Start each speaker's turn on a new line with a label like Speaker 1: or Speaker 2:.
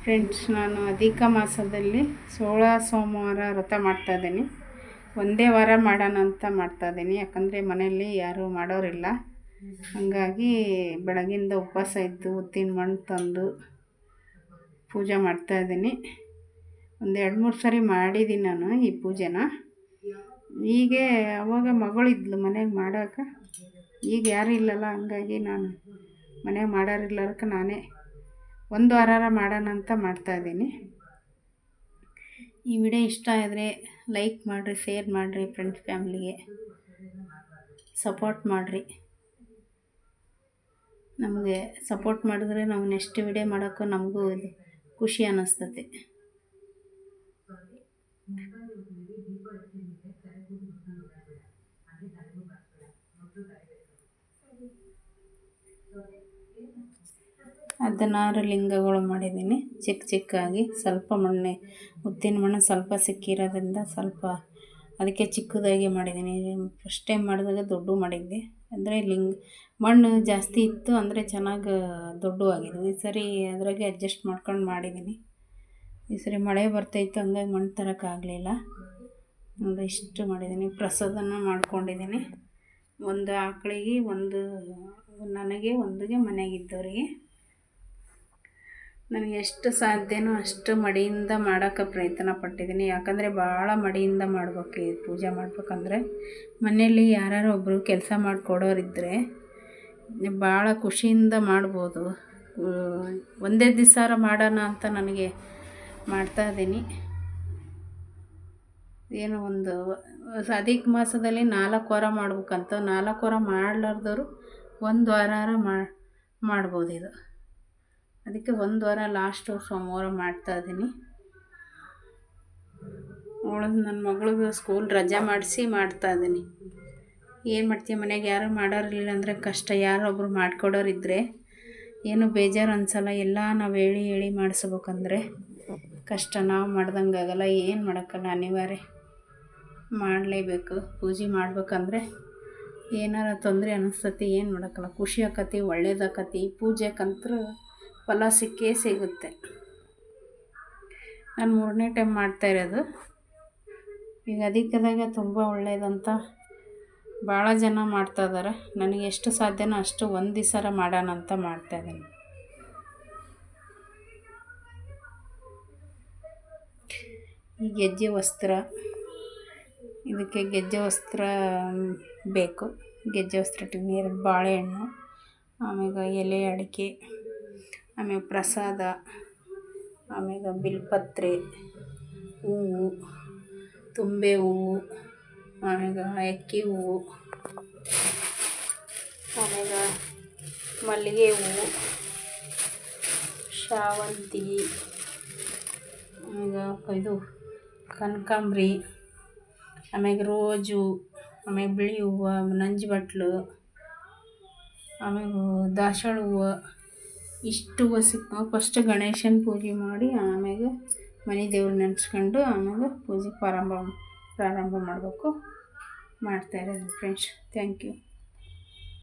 Speaker 1: Friends, ನಾನು ಅಧಿಕ ಮಾಸದಲ್ಲಿ 16 ಸೋಮವಾರ ವ್ರತ ಮಾಡ್ತಾಯಿದ್ದೀನಿ. ಒಂದೇ ವಾರ ಮಾಡೋಣ ಅಂತ ಮಾಡ್ತಾಯಿದ್ದೀನಿ. ಯಾಕಂದರೆ ಮನೆಯಲ್ಲಿ ಯಾರೂ ಮಾಡೋರಿಲ್ಲ. ಹಾಗಾಗಿ ಬೆಳಗಿಂದ ಉಪವಾಸ ಇದ್ದು ಉದ್ದಿನ ಮಣ್ಣು ತಂದು ಪೂಜೆ ಮಾಡ್ತಾಯಿದ್ದೀನಿ. ಒಂದು 2-3 ಸರಿ ಮಾಡಿದ್ದೀನಿ ನಾನು ಈ ಪೂಜೆನ. ಹೀಗೆ ಅವಾಗ ಮಗಳಿದ್ಲು ಮನೆಗೆ ಮಾಡೋಕೆ. ಈಗ ಯಾರೂ ಇಲ್ಲಲ್ಲ, ಹಂಗಾಗಿ ನಾನು ಮನೆಗೆ ಮಾಡೋರಿಲ್ಲದಕ್ಕೆ ನಾನೇ ಒಂದು ವಾರ ಮಾಡೋಣ ಅಂತ ಮಾಡ್ತಾಯಿದ್ದೀನಿ. ಈ ವಿಡಿಯೋ ಇಷ್ಟ ಆದರೆ ಲೈಕ್ ಮಾಡಿರಿ, ಶೇರ್ ಮಾಡಿರಿ, ಫ್ರೆಂಡ್ಸ್ ಫ್ಯಾಮ್ಲಿಗೆ ಸಪೋರ್ಟ್ ಮಾಡಿರಿ. ನಮಗೆ ಸಪೋರ್ಟ್ ಮಾಡಿದ್ರೆ ನಾವು ನೆಕ್ಸ್ಟ್ ವಿಡಿಯೋ ಮಾಡೋಕ್ಕೂ ನಮಗೂ ಖುಷಿ ಅನ್ನಿಸ್ತದೆ. ಹದಿನಾರು ಲಿಂಗಗಳು ಮಾಡಿದ್ದೀನಿ ಚಿಕ್ಕ ಚಿಕ್ಕಾಗಿ. ಸ್ವಲ್ಪ ಮಣ್ಣೆ ಉದ್ದಿನ ಮಣ್ಣು ಸ್ವಲ್ಪ ಸಿಕ್ಕಿರೋದ್ರಿಂದ ಸ್ವಲ್ಪ ಅದಕ್ಕೆ ಚಿಕ್ಕದಾಗಿ ಮಾಡಿದ್ದೀನಿ. ಫಸ್ಟ್ ಟೈಮ್ ಮಾಡಿದಾಗ ದೊಡ್ಡ ಮಾಡಿದ್ದೆ, ಅಂದರೆ ಮಣ್ಣು ಜಾಸ್ತಿ ಇತ್ತು ಅಂದರೆ ಚೆನ್ನಾಗಿ ದೊಡ್ಡವಾಗಿದ್ವು. ಈ ಸರಿ ಅದ್ರಾಗೆ ಅಡ್ಜಸ್ಟ್ ಮಾಡ್ಕೊಂಡು ಮಾಡಿದ್ದೀನಿ. ಈ ಸರಿ ಮಳೆ ಬರ್ತೈತೆ, ಹಂಗಾಗಿ ಮಣ್ಣು ತರೋಕ್ಕಾಗಲಿಲ್ಲ. ನೋಡಿ ಇಷ್ಟು ಮಾಡಿದ್ದೀನಿ. ಪ್ರಸಾದನ ಮಾಡ್ಕೊಂಡಿದ್ದೀನಿ. ಒಂದು ಆಕಳಿಗೆ, ಒಂದು ನನಗೆ, ಒಂದಿಗೆ ಮನೆಗಿದ್ದವರಿಗೆ. ನನಗೆ ಎಷ್ಟು ಸಾಧ್ಯನೋ ಅಷ್ಟು ಮಡಿಯಿಂದ ಮಾಡೋಕ್ಕೆ ಪ್ರಯತ್ನ ಪಟ್ಟಿದ್ದೀನಿ. ಯಾಕಂದರೆ ಭಾಳ ಮಡಿಯಿಂದ ಮಾಡ್ಬೇಕು ಈ ಪೂಜೆ ಮಾಡ್ಬೇಕಂದ್ರೆ. ಮನೆಯಲ್ಲಿ ಯಾರು ಒಬ್ಬರು ಕೆಲಸ ಮಾಡಿಕೊಡೋರಿದ್ದರೆ ಭಾಳ ಖುಷಿಯಿಂದ ಮಾಡ್ಬೋದು. ಒಂದೇ ದಿವಸ ಮಾಡೋಣ ಅಂತ ನನಗೆ ಮಾಡ್ತಾಯಿದ್ದೀನಿ. ಏನೋ ಒಂದು ಅಧಿಕ ಮಾಸದಲ್ಲಿ 4 ವಾರ ಮಾಡ್ಬೇಕಂತ. 4 ವಾರ ಮಾಡಲಾರ್ದವರು ಒಂದು ವಾರ ಮಾಡ್ಬೋದು ಇದು. ಅದಕ್ಕೆ ಒಂದು ವಾರ ಲಾಸ್ಟ್ ಸೋಮವಾರ ಮಾಡ್ತಾಯಿದ್ದೀನಿ. ನನ್ನ ಮಗಳಿಗೂ ಸ್ಕೂಲ್ ರಜೆ ಮಾಡಿಸಿ ಮಾಡ್ತಾಯಿದ್ದೀನಿ. ಏನು ಮಾಡ್ತೀವಿ, ಮನೆಗೆ ಯಾರು ಮಾಡೋರಿಲ್ಲ ಅಂದರೆ ಕಷ್ಟ. ಯಾರೊಬ್ಬರು ಮಾಡಿಕೊಡೋರಿದ್ದರೆ ಏನು ಬೇಜಾರು ಅನಿಸಲ್ಲ. ಎಲ್ಲ ನಾವು ಹೇಳಿ ಮಾಡಿಸ್ಬೇಕಂದ್ರೆ ಕಷ್ಟ. ನಾವು ಮಾಡ್ದಂಗೆ ಆಗಲ್ಲ, ಏನು ಮಾಡೋಕ್ಕಲ್ಲ, ಅನಿವಾರ್ಯ ಮಾಡಲೇಬೇಕು. ಪೂಜೆ ಮಾಡ್ಬೇಕಂದ್ರೆ ಏನಾರ ತೊಂದರೆ ಅನ್ನಿಸ್ತತಿ, ಏನು ಮಾಡೋಕ್ಕಲ್ಲ. ಖುಷಿ ಆಕತಿ, ಒಳ್ಳೇದಾಕತಿ. ಪೂಜೆಗಂತೂ ಫಲ ಸಿಕ್ಕೇ ಸಿಗುತ್ತೆ. ನಾನು 3ನೇ ಟೈಮ್ ಮಾಡ್ತಾಯಿರೋದು. ಈಗ ಅಧಿಕದಾಗ ತುಂಬ ಒಳ್ಳೆಯದಂತ ಭಾಳ ಜನ ಮಾಡ್ತಾಯಿದ್ದಾರೆ. ನನಗೆ ಎಷ್ಟು ಸಾಧ್ಯನೋ ಅಷ್ಟು ಒಂದು ದಿವಸ ಮಾಡೋಣ ಅಂತ ಮಾಡ್ತಾಯಿದ್ದೀನಿ. ಈ ಗೆಜ್ಜೆ ವಸ್ತ್ರ, ಇದಕ್ಕೆ ಗೆಜ್ಜೆ ವಸ್ತ್ರ ಬೇಕು. ಗೆಜ್ಜೆ ವಸ್ತ್ರ ಇಟ್ಟಿದ್ದೀನಿ. 2 ಬಾಳೆಹಣ್ಣು, ಆಮೇಲೆ ಎಲೆ ಅಡಿಕೆ, ಆಮೇಲೆ ಪ್ರಸಾದ, ಆಮೇಲೆ ಬಿಲ್ಪತ್ರೆ, ಹೂವು, ತುಂಬೆ ಹೂವು, ಆಮೇಲೆ ಅಕ್ಕಿ ಹೂವು, ಆಮೇಲೆ ಮಲ್ಲಿಗೆ ಹೂವು, ಶಾವಂತಿಗೆ, ಆಮೇಲೆ ಇದು ಕನಕಾಂಬ್ರಿ, ಆಮೇಲೆ ರೋಜು, ಆಮೇಲೆ ಬಿಳಿ ಹೂವು, ನಂಜು ಬಟ್ಲು, ಆಮೇಲೆ ದಾಸವಾಳ ಹೂವು. ಇಷ್ಟು ಹೂವು ಸಿಕ್ಕು. ಫಸ್ಟ್ ಗಣೇಶನ ಪೂಜೆ ಮಾಡಿ ಆಮೇಲೆ ಮನೆ ದೇವ್ರು ನೆನೆಸ್ಕೊಂಡು ಆಮೇಲೆ ಪೂಜೆ ಪ್ರಾರಂಭ ಮಾಡಬೇಕು. ಮಾಡ್ತಾಯಿರೋದು ಫ್ರೆಂಡ್ಸ್. Thank you.